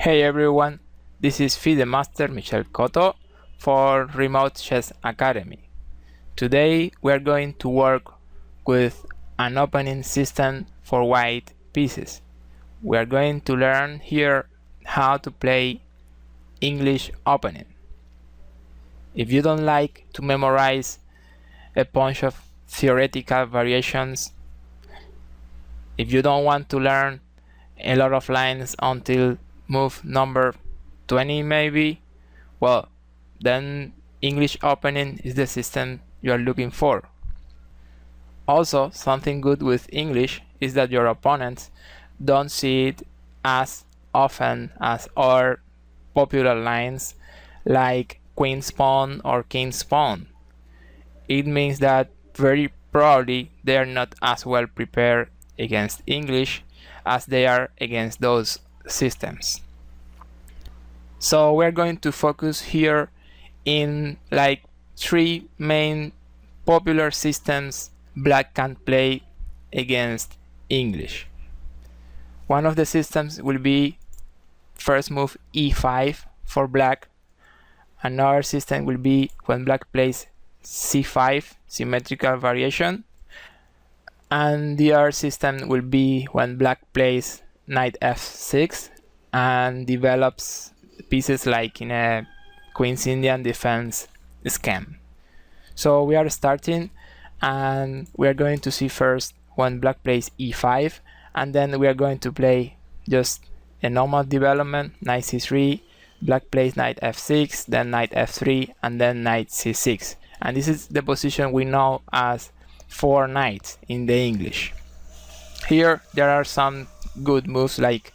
Hey everyone, this is FIDE Master Michel Coto for Remote Chess Academy. Today we are going to work with an opening system for white pieces. We are going to learn here how to play English opening. If you don't like to memorize a bunch of theoretical variations, if you don't want to learn a lot of lines until move number 20 maybe, well, then English opening is the system you are looking for. Also, something good with English is that your opponents don't see it as often as our popular lines like queen's pawn or king's pawn. It means that very probably they are not as well prepared against English as they are against those systems. So we're going to focus here in like three main popular systems black can play against English. One of the systems will be first move e5 for black. Another system will be when black plays c5, symmetrical variation. And the other system will be when black plays knight f6 and develops pieces like in a Queen's Indian defense scheme. So we are starting and we are going to see first when black plays e5, and then we are going to play just a normal development, knight c3, black plays knight f6, then knight f3, and then knight c6. And this is the position we know as 4 knights in the English. Here there are some good moves like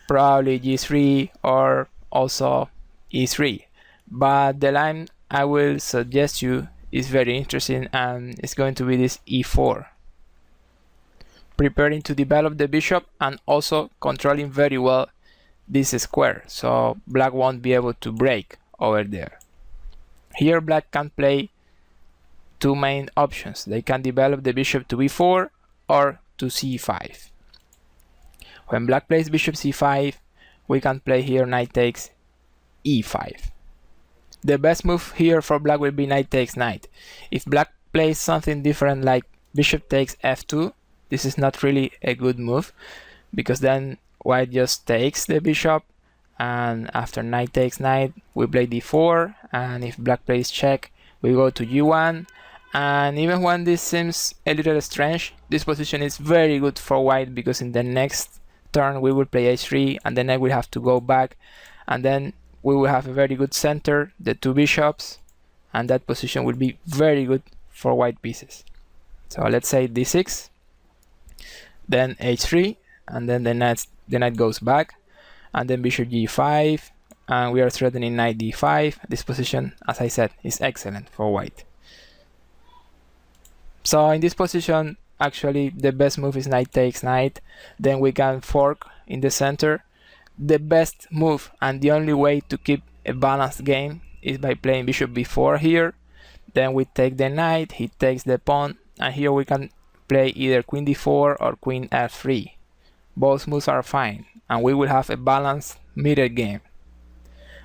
probably g3 or also e3, but the line I will suggest you is very interesting and it's going to be this e4, preparing to develop the bishop and also controlling very well this square, so black won't be able to break over there. Here black can play two main options. They can develop the bishop to b4 or to c5. When black plays bishop c5, we can play here knight takes e5. The best move here for black will be knight takes knight. If black plays something different like bishop takes f2, this is not really a good move, because then white just takes the bishop, and after knight takes knight we play d4, and if black plays check we go to g1. And even when this seems a little strange, this position is very good for white, because in the next turn we will play h3 and then I will have to go back, and then we will have a very good center, the two bishops, and that position will be very good for white pieces. So let's say d6, then h3, and then the knight goes back, and then bishop g5, and we are threatening knight d5. This position, as I said, is excellent for white. So in this position, actually the best move is knight takes knight. Then we can fork in the center. The best move and the only way to keep a balanced game is by playing bishop b4 here. Then we take the knight, he takes the pawn, and here we can play either queen d4 or queen f3. Both moves are fine, and we will have a balanced middle game.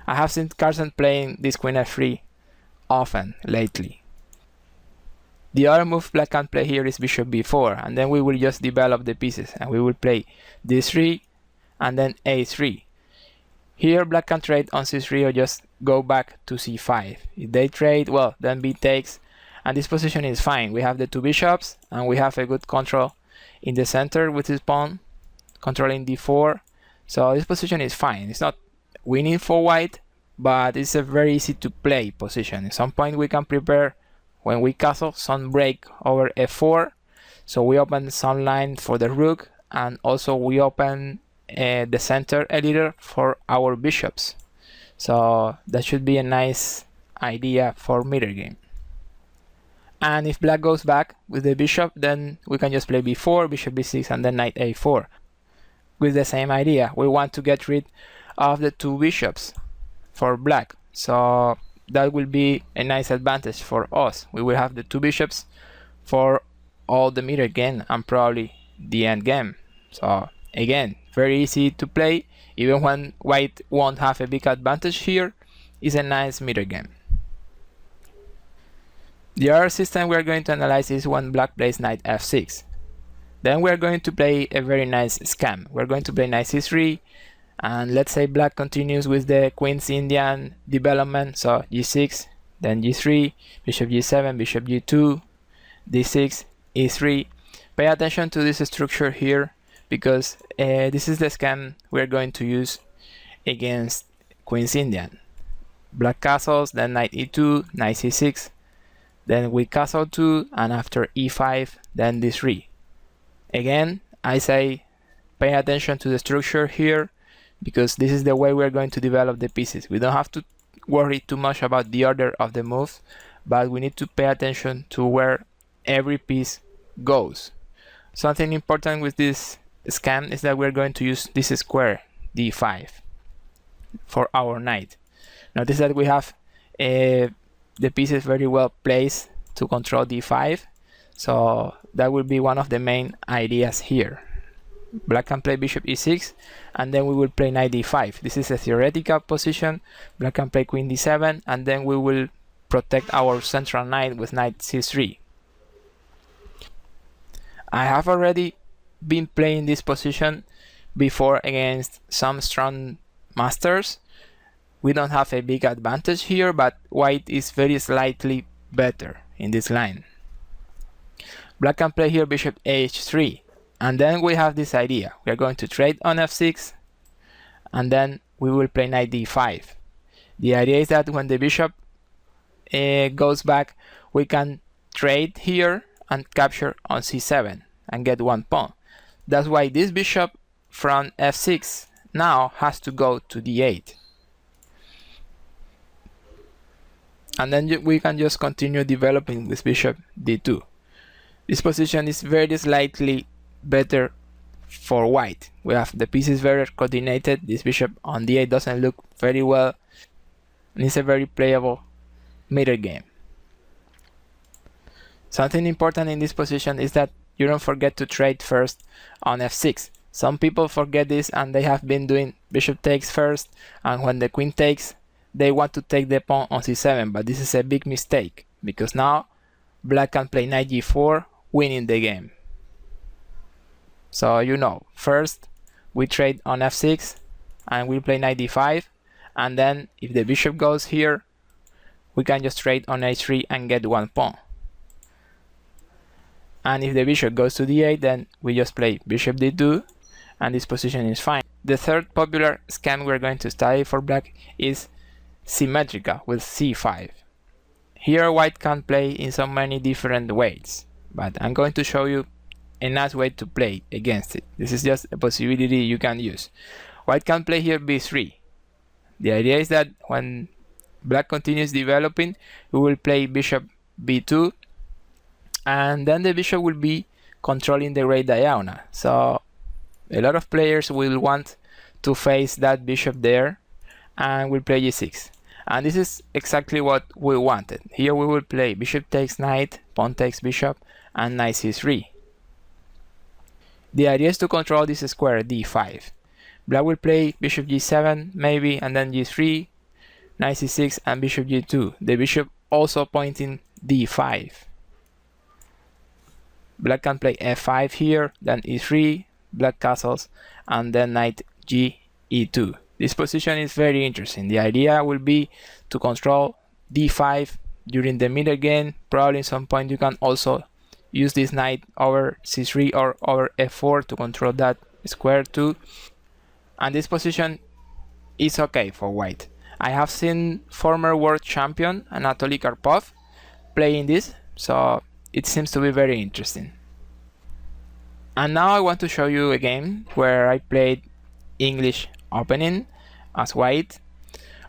I have seen Carlsen playing this queen f3 often lately. The other move black can play here is bishop b4, and then we will just develop the pieces and we will play d3 and then a3. Here black can trade on c3 or just go back to c5. If they trade, well, then b takes, and this position is fine. We have the two bishops and we have a good control in the center with his pawn, controlling d4. So this position is fine. It's not winning for white, but it's a very easy to play position. At some point we can prepare when we castle some break over f4, so we open some line for the rook, and also we open the center a little for our bishops. So that should be a nice idea for middle game. And if black goes back with the bishop, then we can just play b4, bishop b6, and then knight a4 with the same idea. We want to get rid of the two bishops for black, so that will be a nice advantage for us. We will have the two bishops for all the middle game and probably the end game. So again, very easy to play, even when white won't have a big advantage here. It's a nice middle game. The other system we are going to analyze is when black plays knight f6. Then we are going to play a very nice scam. We're going to play knight c3, and let's say black continues with the Queen's Indian development, so g6, then g3, bishop g7, bishop g2, d6, e3. Pay attention to this structure here, because this is the scam we're going to use against Queen's Indian. Black castles, then knight e2, knight c6, then we castle 2, and after e5, then d3. Again, I say pay attention to the structure here, because this is the way we're going to develop the pieces. We don't have to worry too much about the order of the moves, but we need to pay attention to where every piece goes. Something important with this scam is that we're going to use this square d5 for our knight. Notice that we have the pieces very well placed to control d5, so that will be one of the main ideas here. Black can play bishop e6, and then we will play knight d5. This is a theoretical position. Black can play queen d7, and then we will protect our central knight with knight c3. I have already been playing this position before against some strong masters. We don't have a big advantage here, but white is very slightly better in this line. Black can play here bishop h3, and then we have this idea. We are going to trade on f6, and then we will play knight d5. The idea is that when the bishop goes back, we can trade here and capture on c7 and get one pawn. That's why this bishop from f6 now has to go to d8. And then we can just continue developing this bishop d2. This position is very slightly better for white. We have the pieces very coordinated. This bishop on d8 doesn't look very well, and it's a very playable middle game. Something important in this position is that you don't forget to trade first on f6. Some people forget this, and they have been doing bishop takes first, and when the queen takes, they want to take the pawn on c7, but this is a big mistake, because now black can play knight g4, winning the game. So first we trade on f6 and we play knight d5, and then if the bishop goes here, we can just trade on h3 and get one pawn. And if the bishop goes to d8, then we just play bishop d2, and this position is fine. The third popular scam we're going to study for black is symmetrical with c5. Here white can play in so many different ways, but I'm going to show you a nice way to play against it. This is just a possibility you can use. White can play here b3. The idea is that when black continues developing, we will play bishop b2, and then the bishop will be controlling the right diagonal. So a lot of players will want to face that bishop there, and we'll play g6. And this is exactly what we wanted. Here we will play bishop takes knight, pawn takes bishop, and knight c3. The idea is to control this square d5. Black will play bishop g7 maybe, and then g3, knight c6, and bishop g2. The bishop also pointing d5. Black can play f5 here, then e3, black castles, and then knight g e2. This position is very interesting. The idea will be to control d5 during the middle game. Probably at some point you can also use this knight over c3 or over f4 to control that square too. And this position is okay for white. I have seen former world champion Anatoly Karpov playing this, so it seems to be very interesting. And now I want to show you a game where I played English opening as white.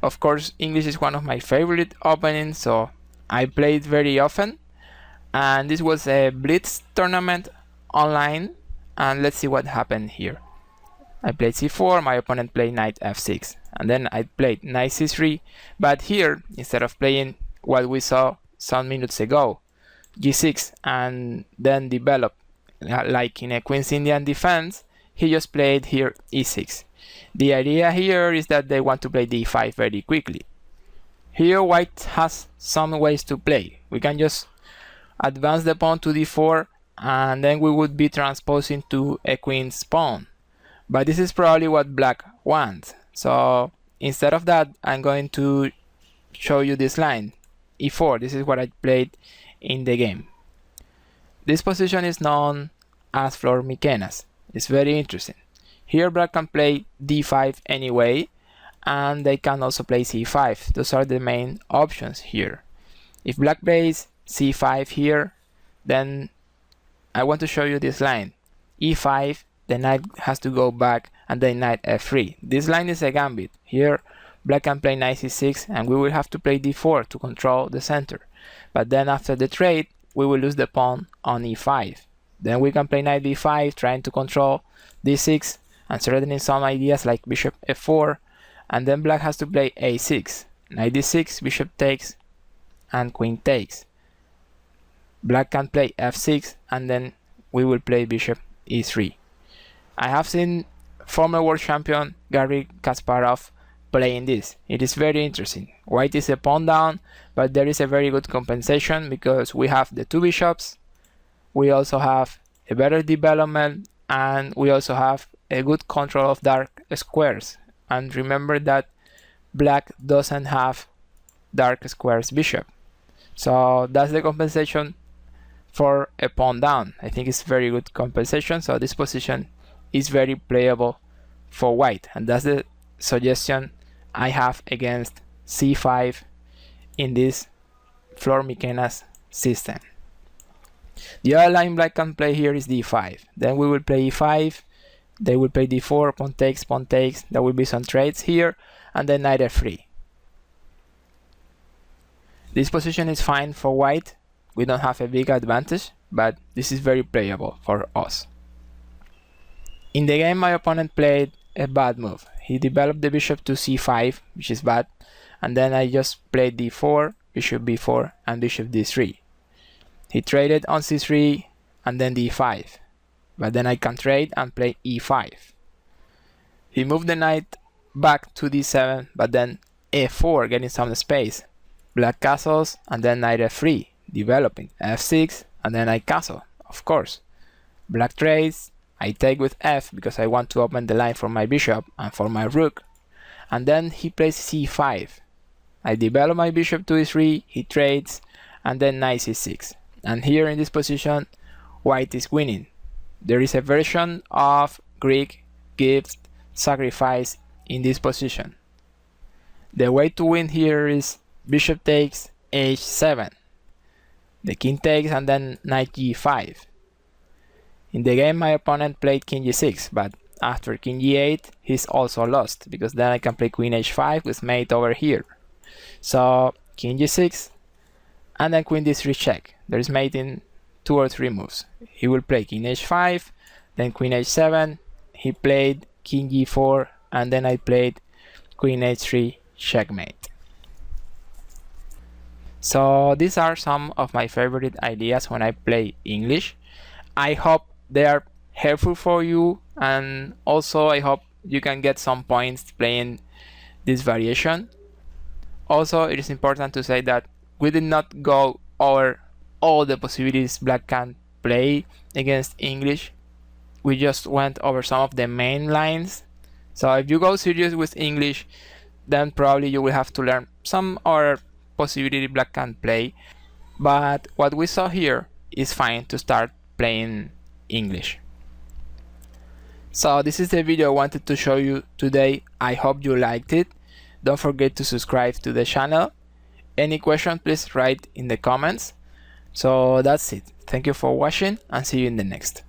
Of course, English is one of my favorite openings, so I play it very often. And this was a blitz tournament online, and let's see what happened here. I played c4, my opponent played knight f6, and then I played knight c3, but here, instead of playing what we saw some minutes ago, g6, and then develop like in a Queen's Indian defense, he just played here e6. The idea here is that they want to play d5 very quickly. Here white has some ways to play. We can just advance the pawn to d4 and then we would be transposing to a queen's pawn. But this is probably what black wants. So instead of that, I'm going to show you this line, e4. This is what I played in the game. This position is known as flor Miquenas. It's very interesting. Here black can play d5 anyway, and they can also play c5. Those are the main options here. If black plays c5 here, then I want to show you this line. e5, the knight has to go back, and then knight f3. This line is a gambit. Here black can play knight c6, and we will have to play d4 to control the center. But then after the trade, we will lose the pawn on e5. Then we can play knight b5, trying to control d6 and threatening some ideas like bishop f4, and then black has to play a6, knight d6, bishop takes, and queen takes. Black can play f6, and then we will play bishop e3. I have seen former world champion Garry Kasparov playing this. It is very interesting. White is a pawn down, but there is a very good compensation because we have the two bishops, we also have a better development, and we also have a good control of dark squares. And remember that black doesn't have dark squares bishop. So that's the compensation for a pawn down. I think it's very good compensation. So this position is very playable for white. And that's the suggestion I have against c5 in this flor Miquenas system. The other line black can play here is d5. Then we will play e5. They will play d4, pawn takes, pawn takes. There will be some trades here, and then knight f3. This position is fine for white. We don't have a big advantage, but this is very playable for us. In the game, my opponent played a bad move. He developed the bishop to c5, which is bad, and then I just played d4, bishop b4, and bishop d3. He traded on c3 and then d5. But then I can trade and play e5. He moved the knight back to d7, but then f4, getting some space. Black castles, and then knight f3, developing f6, and then I castle, of course. Black trades, I take with f because I want to open the line for my bishop and for my rook. And then he plays c5. I develop my bishop to e3, he trades, and then knight c6. And here in this position, white is winning. There is a version of Greek gift sacrifice in this position. The way to win here is bishop takes h7. The king takes and then knight g5. In the game my opponent played king g6, but after king g8 he's also lost, because then I can play queen h5 with mate over here. So king g6 and then queen d3 check. There is mate in 2 or 3 moves. He will play king h5, then queen h7, he played king g4, and then I played queen h3 checkmate. So these are some of my favorite ideas when I play English. I hope they are helpful for you, and also I hope you can get some points playing this variation. Also, it is important to say that we did not go over all the possibilities black can play against English. We just went over some of the main lines. So if you go serious with English, then probably you will have to learn some other possibility black can play. But what we saw here is fine to start playing English. So this is the video I wanted to show you today. I hope you liked it. Don't forget to subscribe to the channel. Any question, please write in the comments. So that's it. Thank you for watching, and see you in the next.